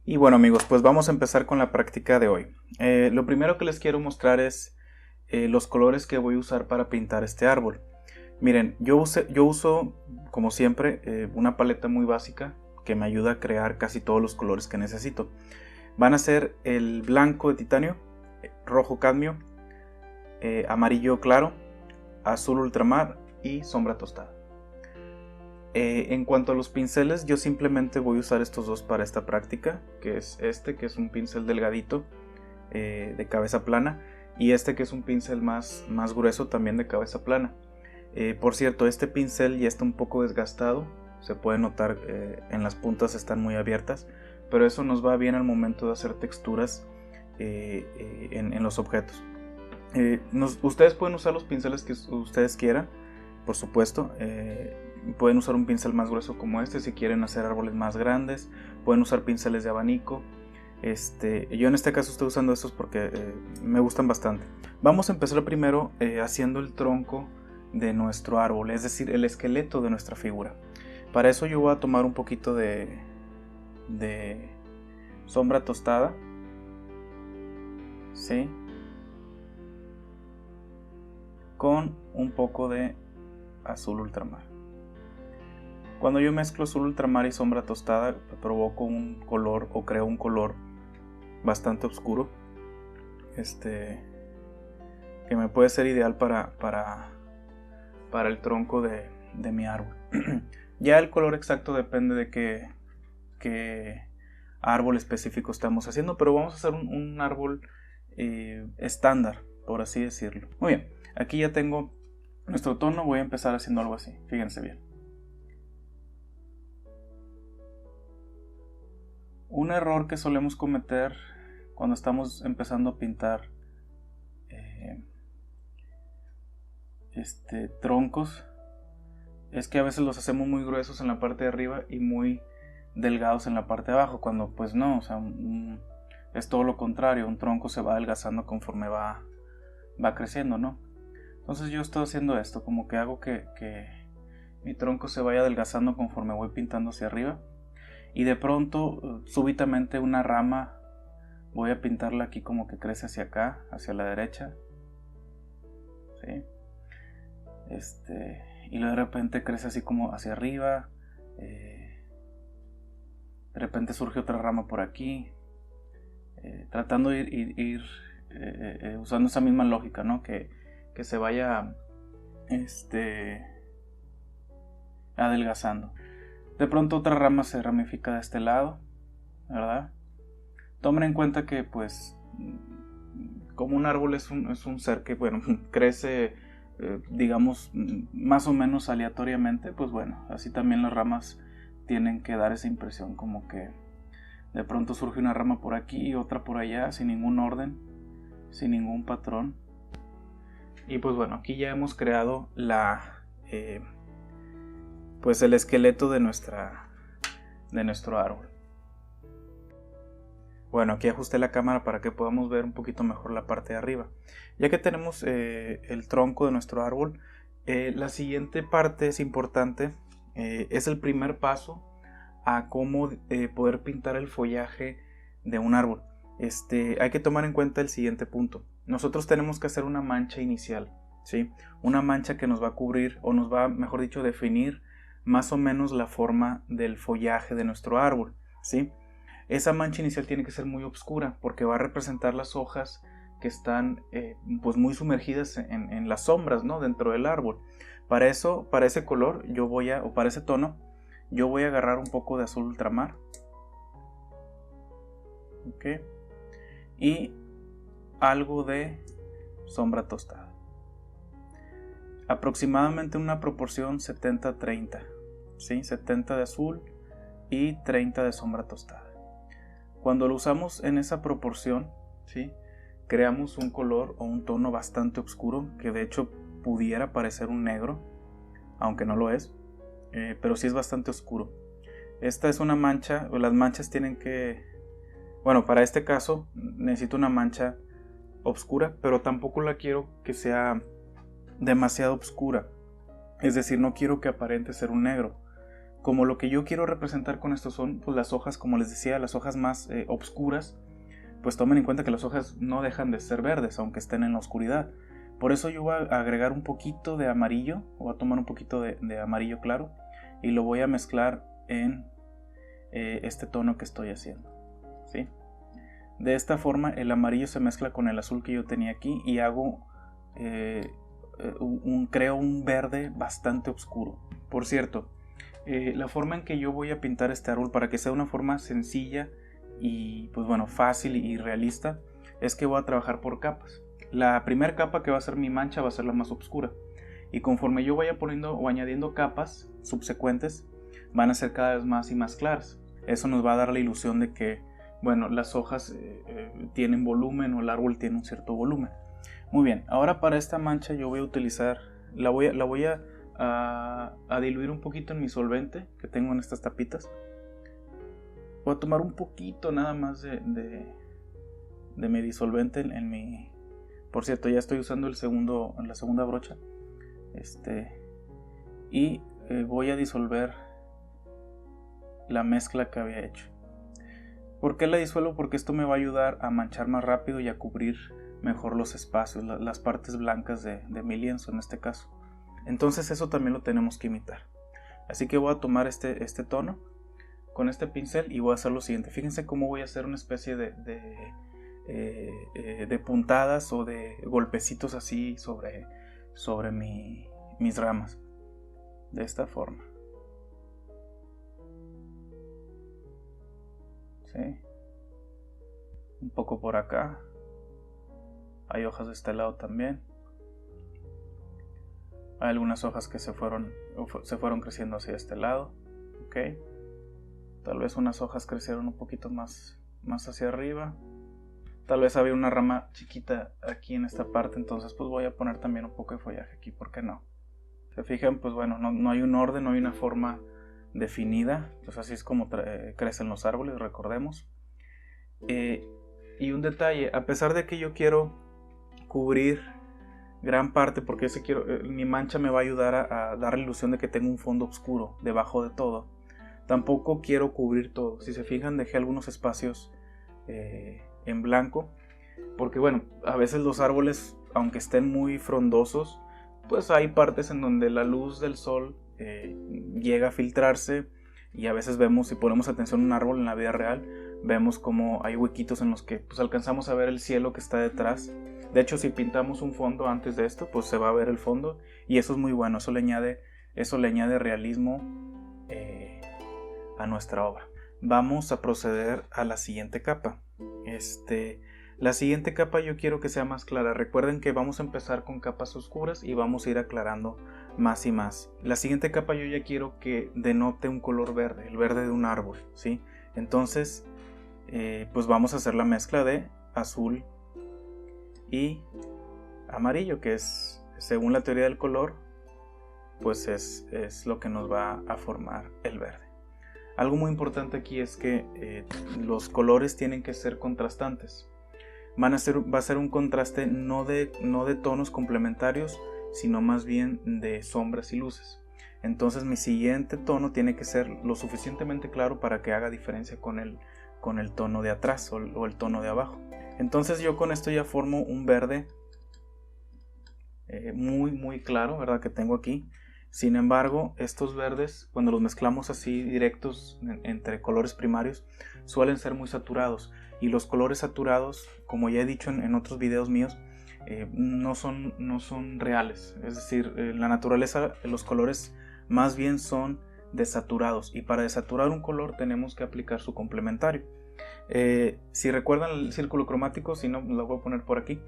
Y bueno amigos, pues vamos a empezar con la práctica de hoy. Lo primero que les quiero mostrar es los colores que voy a usar para pintar este árbol. Miren, yo uso como siempre una paleta muy básica que me ayuda a crear casi todos los colores que necesito. Van a ser el blanco de titanio, rojo cadmio, amarillo claro, azul ultramar y sombra tostada. En cuanto a los pinceles, yo simplemente voy a usar estos dos para esta práctica, que es este, que es un pincel delgadito de cabeza plana, y este que es un pincel más grueso también de cabeza plana. Por cierto, este pincel ya está un poco desgastado, se puede notar en las puntas están muy abiertas, pero eso nos va bien al momento de hacer texturas en los objetos. Ustedes pueden usar los pinceles que ustedes quieran, por supuesto. Pueden usar un pincel más grueso como este si quieren hacer árboles más grandes. Pueden usar pinceles de abanico. Yo en este caso estoy usando estos porque me gustan bastante. Vamos a empezar primero haciendo el tronco de nuestro árbol, es decir, el esqueleto de nuestra figura. Para eso yo voy a tomar un poquito de sombra tostada, ¿sí? Con un poco de azul ultramar. Cuando yo mezclo azul ultramar y sombra tostada, provoco un color o creo un color bastante oscuro, que me puede ser ideal para el tronco de mi árbol. Ya el color exacto depende de qué árbol específico estamos haciendo, pero vamos a hacer un árbol estándar, por así decirlo. Muy bien, aquí ya tengo nuestro tono. Voy a empezar haciendo algo así, fíjense bien. Un error que solemos cometer cuando estamos empezando a pintar troncos es que a veces los hacemos muy gruesos en la parte de arriba y muy delgados en la parte de abajo, cuando pues no, o sea, es todo lo contrario. Un tronco se va adelgazando conforme va creciendo, ¿no? Entonces yo estoy haciendo esto, como que hago que mi tronco se vaya adelgazando conforme voy pintando hacia arriba. Y de pronto, súbitamente una rama, voy a pintarla aquí como que crece hacia acá, hacia la derecha, ¿sí? Y luego de repente crece así como hacia arriba, de repente surge otra rama por aquí, tratando de ir usando esa misma lógica, ¿no? Que se vaya adelgazando. De pronto otra rama se ramifica de este lado, ¿verdad? Tomen en cuenta que pues como un árbol es un ser que bueno crece digamos más o menos aleatoriamente, pues bueno, así también las ramas tienen que dar esa impresión, como que de pronto surge una rama por aquí y otra por allá, sin ningún orden, sin ningún patrón. Y pues bueno, aquí ya hemos creado pues el esqueleto de nuestro árbol. Bueno, aquí ajusté la cámara para que podamos ver un poquito mejor la parte de arriba. Ya que tenemos el tronco de nuestro árbol, la siguiente parte es importante, es el primer paso a cómo poder pintar el follaje de un árbol. Hay que tomar en cuenta el siguiente punto. Nosotros tenemos que hacer una mancha inicial, ¿sí? Una mancha que nos va a cubrir, o nos va, mejor dicho, definir más o menos la forma del follaje de nuestro árbol, ¿sí? Esa mancha inicial tiene que ser muy oscura porque va a representar las hojas que están pues muy sumergidas en las sombras, ¿no? Dentro del árbol. Para eso, para ese color, o para ese tono, yo voy a agarrar un poco de azul ultramar. ¿Ok? Y algo de sombra tostada. Aproximadamente una proporción 70-30, ¿sí? 70 de azul y 30 de sombra tostada. Cuando lo usamos en esa proporción, ¿sí? Creamos un color o un tono bastante oscuro, que de hecho pudiera parecer un negro, aunque no lo es, pero sí es bastante oscuro. Esta es una mancha, o las manchas tienen que, bueno, para este caso necesito una mancha oscura, pero tampoco la quiero que sea demasiado oscura, es decir, no quiero que aparente ser un negro. como lo que yo quiero representar con esto son pues, las hojas, como les decía, las hojas más obscuras, pues tomen en cuenta que las hojas no dejan de ser verdes, aunque estén en la oscuridad. Por eso yo voy a agregar un poquito de amarillo, voy a tomar un poquito de amarillo claro y lo voy a mezclar en este tono que estoy haciendo, ¿sí? De esta forma el amarillo se mezcla con el azul que yo tenía aquí y hago creo un verde bastante oscuro. Por cierto, la forma en que yo voy a pintar este árbol para que sea una forma sencilla y pues bueno, fácil y realista, es que voy a trabajar por capas. La primera capa, que va a ser mi mancha, va a ser la más oscura, y conforme yo vaya poniendo o añadiendo capas subsecuentes, van a ser cada vez más y más claras. Eso nos va a dar la ilusión de que, bueno, las hojas tienen volumen o el árbol tiene un cierto volumen. Muy bien, ahora para esta mancha yo voy a utilizar, la voy a diluir un poquito en mi solvente que tengo en estas tapitas. Voy a tomar un poquito nada más de mi disolvente en mi... Por cierto, ya estoy usando la segunda brocha. Y voy a disolver la mezcla que había hecho. ¿Por qué la disuelvo? Porque esto me va a ayudar a manchar más rápido y a cubrir mejor los espacios, las partes blancas de mi lienzo en este caso. Entonces eso también lo tenemos que imitar. Así que voy a tomar este tono con este pincel y voy a hacer lo siguiente. Fíjense cómo voy a hacer una especie de puntadas o de golpecitos así sobre mis ramas. De esta forma. ¿Sí? Un poco por acá. Hay hojas de este lado también. Hay algunas hojas que se fueron creciendo hacia este lado. ¿Ok? Tal vez unas hojas crecieron un poquito más hacia arriba. Tal vez había una rama chiquita aquí en esta parte, entonces pues voy a poner también un poco de follaje aquí, ¿por qué no? Se fijan, pues bueno, no hay un orden, no hay una forma definida, pues así es como crecen los árboles, recordemos. Y un detalle, a pesar de que yo quiero cubrir gran parte, porque mi mancha me va a ayudar a dar la ilusión de que tengo un fondo oscuro debajo de todo, tampoco quiero cubrir todo. Si se fijan, dejé algunos espacios en blanco, porque bueno, a veces los árboles, aunque estén muy frondosos, pues hay partes en donde la luz del sol llega a filtrarse, y a veces vemos, si ponemos atención a un árbol en la vida real, vemos como hay huequitos en los que pues alcanzamos a ver el cielo que está detrás. De hecho, si pintamos un fondo antes de esto, pues se va a ver el fondo, y eso es muy bueno, eso le añade realismo a nuestra obra. Vamos a proceder a la siguiente capa. La siguiente capa yo quiero que sea más clara. Recuerden que vamos a empezar con capas oscuras y vamos a ir aclarando más y más. La siguiente capa yo ya quiero que denote un color verde, el verde de un árbol, ¿sí? Entonces, pues vamos a hacer la mezcla de azul y amarillo, que es, según la teoría del color, pues es lo que nos va a formar el verde. Algo muy importante aquí es que los colores tienen que ser contrastantes. Va a ser un contraste no de tonos complementarios, sino más bien de sombras y luces. Entonces mi siguiente tono tiene que ser lo suficientemente claro para que haga diferencia con el tono de atrás o el tono de abajo. Entonces yo con esto ya formo un verde muy claro, ¿verdad? Que tengo aquí. Sin embargo, estos verdes, cuando los mezclamos así directos entre colores primarios, suelen ser muy saturados. Y los colores saturados, como ya he dicho en otros videos míos, no son reales. Es decir, en la naturaleza los colores más bien son desaturados. Y para desaturar un color tenemos que aplicar su complementario. Si recuerdan el círculo cromático, si no, lo voy a poner por aquí.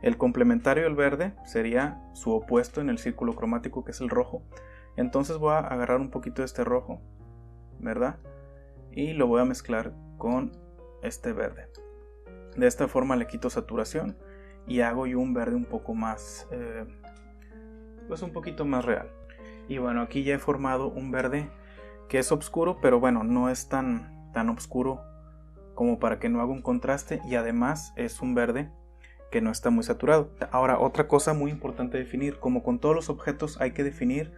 El complementario del verde sería su opuesto en el círculo cromático, que es el rojo. Entonces voy a agarrar un poquito de este rojo, ¿verdad? Y lo voy a mezclar con este verde. De esta forma le quito saturación y hago yo un verde un poco más, pues un poquito más real. Y bueno, aquí ya he formado un verde que es oscuro, pero bueno, no es tan oscuro como para que no haga un contraste, y además es un verde que no está muy saturado. Ahora, otra cosa muy importante definir, como con todos los objetos hay que definir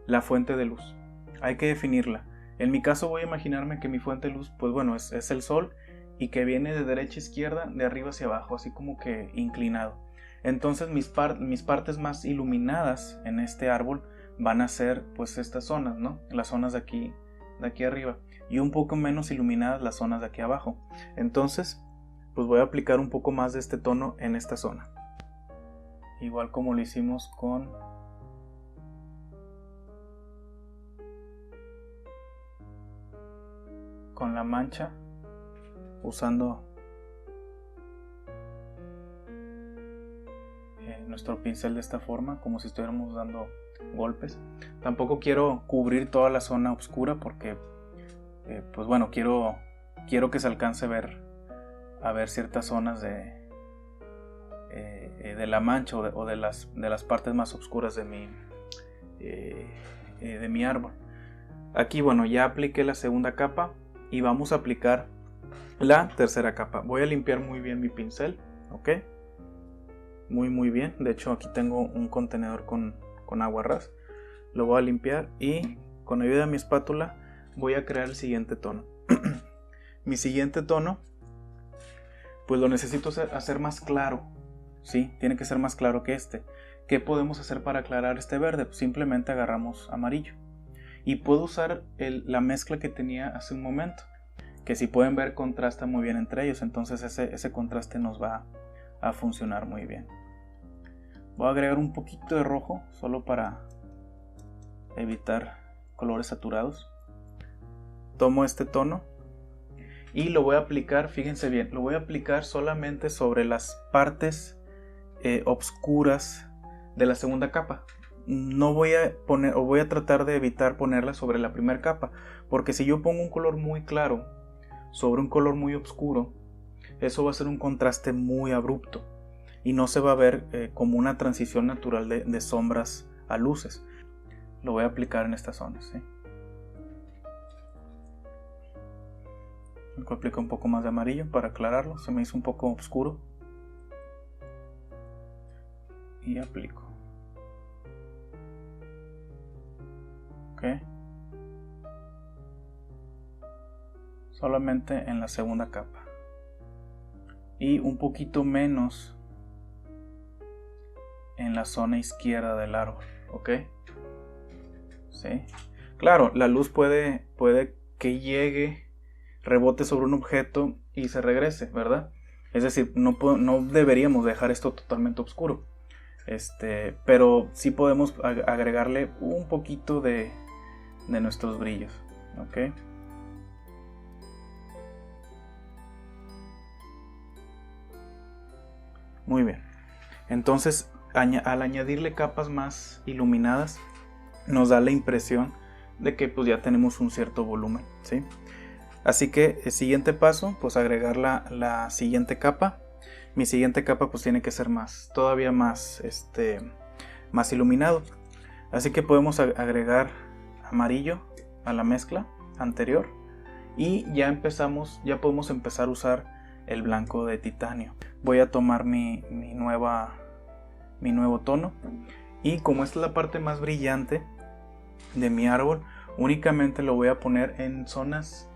la fuente de luz, hay que definirla. En mi caso voy a imaginarme que mi fuente de luz, pues bueno, es el sol y que viene de derecha a izquierda, de arriba hacia abajo, así como que inclinado. Entonces mis partes más iluminadas en este árbol van a ser pues estas zonas, ¿no? Las zonas de aquí arriba, y un poco menos iluminadas las zonas de aquí abajo. Entonces pues voy a aplicar un poco más de este tono en esta zona, igual como lo hicimos con la mancha, usando nuestro pincel de esta forma, como si estuviéramos dando golpes. Tampoco quiero cubrir toda la zona oscura porque pues bueno, quiero que se alcance a ver ciertas zonas de la mancha o de las partes más oscuras de mi árbol. Aquí bueno, ya apliqué la segunda capa y vamos a aplicar la tercera capa. Voy a limpiar muy bien mi pincel, ¿ok? Muy bien. De hecho aquí tengo un contenedor con agua ras. Lo voy a limpiar y con ayuda de mi espátula voy a crear el siguiente tono. Mi siguiente tono pues lo necesito hacer más claro, ¿sí? Tiene que ser más claro que este. ¿Qué podemos hacer para aclarar este verde? Pues simplemente agarramos amarillo. Y puedo usar la mezcla que tenía hace un momento, que si pueden ver contrasta muy bien entre ellos, entonces ese contraste nos va a funcionar muy bien. Voy a agregar un poquito de rojo, solo para evitar colores saturados. Tomo este tono y lo voy a aplicar, fíjense bien, lo voy a aplicar solamente sobre las partes obscuras de la segunda capa. No voy a poner, o voy a tratar de evitar ponerla sobre la primera capa, porque si yo pongo un color muy claro sobre un color muy oscuro, eso va a ser un contraste muy abrupto y no se va a ver como una transición natural de sombras a luces. Lo voy a aplicar en estas zonas, ¿sí? Voy a aplicar un poco más de amarillo para aclararlo, se me hizo un poco oscuro. Y aplico. Ok. Solamente en la segunda capa. Y un poquito menos en la zona izquierda del árbol, ¿ok? Sí. Claro, la luz puede que llegue, rebote sobre un objeto y se regrese, ¿verdad? Es decir, no deberíamos dejar esto totalmente oscuro. Pero sí podemos agregarle un poquito de nuestros brillos, ¿ok? Muy bien. Entonces, al añadirle capas más iluminadas, nos da la impresión de que pues ya tenemos un cierto volumen, ¿sí? Así que el siguiente paso, pues agregar la siguiente capa. Mi siguiente capa pues tiene que ser todavía más iluminado. Así que podemos agregar amarillo a la mezcla anterior y ya podemos empezar a usar el blanco de titanio. Voy a tomar mi nuevo tono y como esta es la parte más brillante de mi árbol, únicamente lo voy a poner en zonas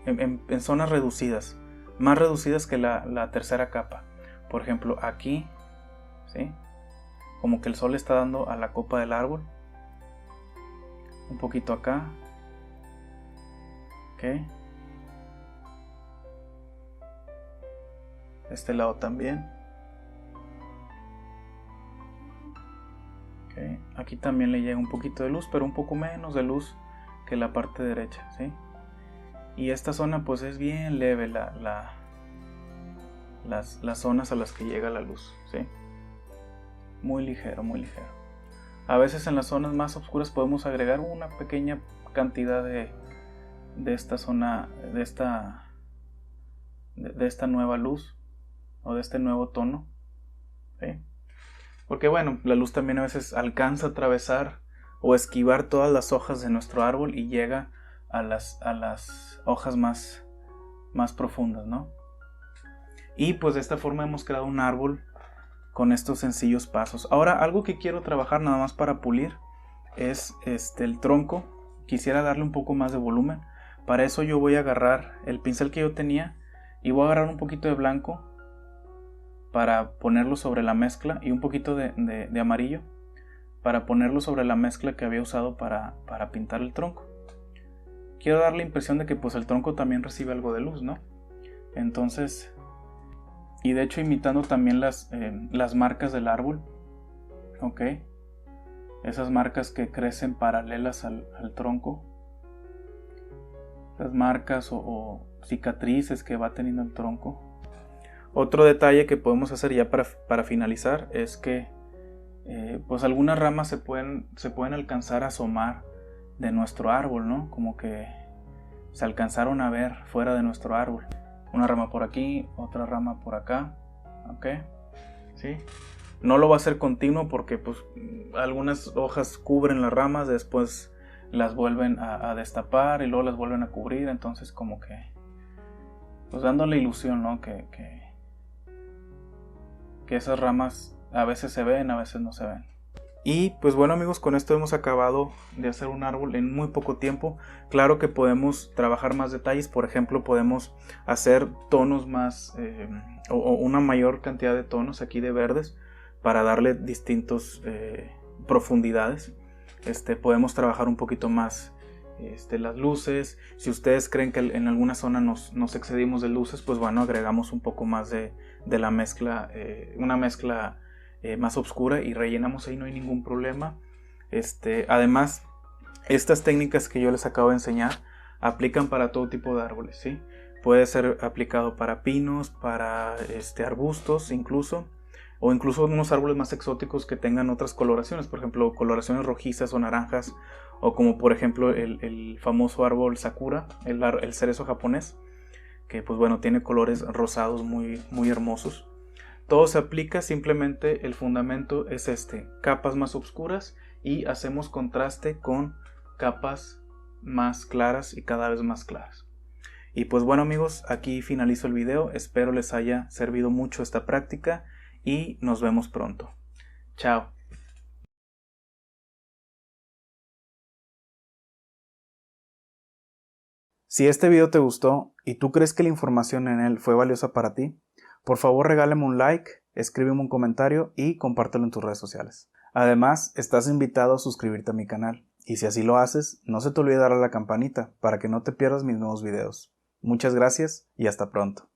en zonas reducidas, más reducidas que la tercera capa. Por ejemplo aquí, ¿sí? Como que el sol está dando a la copa del árbol, un poquito acá, ok, este lado también, okay. Aquí también le llega un poquito de luz, pero un poco menos de luz que la parte derecha, ¿sí? Y esta zona pues es bien leve las zonas a las que llega la luz, ¿sí? Muy ligero, muy ligero. A veces en las zonas más oscuras podemos agregar una pequeña cantidad de esta zona, de esta nueva luz o de este nuevo tono, ¿sí? Porque bueno, la luz también a veces alcanza a atravesar o esquivar todas las hojas de nuestro árbol y llega a las hojas más profundas, ¿no? Y pues de esta forma hemos creado un árbol con estos sencillos pasos. Ahora algo que quiero trabajar nada más para pulir es el tronco, quisiera darle un poco más de volumen. Para eso yo voy a agarrar el pincel que yo tenía y voy a agarrar un poquito de blanco para ponerlo sobre la mezcla y un poquito de amarillo para ponerlo sobre la mezcla que había usado para pintar el tronco. Quiero dar la impresión de que pues el tronco también recibe algo de luz, ¿no? Entonces, y de hecho imitando también las marcas del árbol, ¿ok? Esas marcas que crecen paralelas al tronco, las marcas o cicatrices que va teniendo el tronco. Otro detalle que podemos hacer ya para finalizar es que pues algunas ramas se pueden alcanzar a asomar de nuestro árbol, ¿no? Como que se alcanzaron a ver fuera de nuestro árbol. Una rama por aquí, otra rama por acá, ¿ok? ¿Sí? No lo va a hacer continuo porque pues algunas hojas cubren las ramas, después las vuelven a destapar y luego las vuelven a cubrir, entonces como que pues dando la ilusión, ¿no? Que esas ramas a veces se ven, a veces no se ven. Y pues bueno amigos, con esto hemos acabado de hacer un árbol en muy poco tiempo. Claro que podemos trabajar más detalles, por ejemplo podemos hacer tonos más o una mayor cantidad de tonos aquí de verdes para darle distintas profundidades. Podemos trabajar un poquito más las luces. Si ustedes creen que en alguna zona nos excedimos de luces, pues bueno, agregamos un poco más de la mezcla, una mezcla más oscura y rellenamos ahí, no hay ningún problema. Además, estas técnicas que yo les acabo de enseñar aplican para todo tipo de árboles, ¿sí? Puede ser aplicado para pinos, para arbustos incluso, o incluso unos árboles más exóticos que tengan otras coloraciones, por ejemplo coloraciones rojizas o naranjas, o como por ejemplo el famoso árbol sakura, el cerezo japonés, que pues bueno tiene colores rosados muy, muy hermosos. Todo se aplica, simplemente el fundamento es capas más oscuras y hacemos contraste con capas más claras y cada vez más claras. Y pues bueno amigos, aquí finalizo el video, espero les haya servido mucho esta práctica y nos vemos pronto. Chao. Si este video te gustó y tú crees que la información en él fue valiosa para ti, por favor regálame un like, escríbeme un comentario y compártelo en tus redes sociales. Además, estás invitado a suscribirte a mi canal y si así lo haces, no se te olvide darle a la campanita para que no te pierdas mis nuevos videos. Muchas gracias y hasta pronto.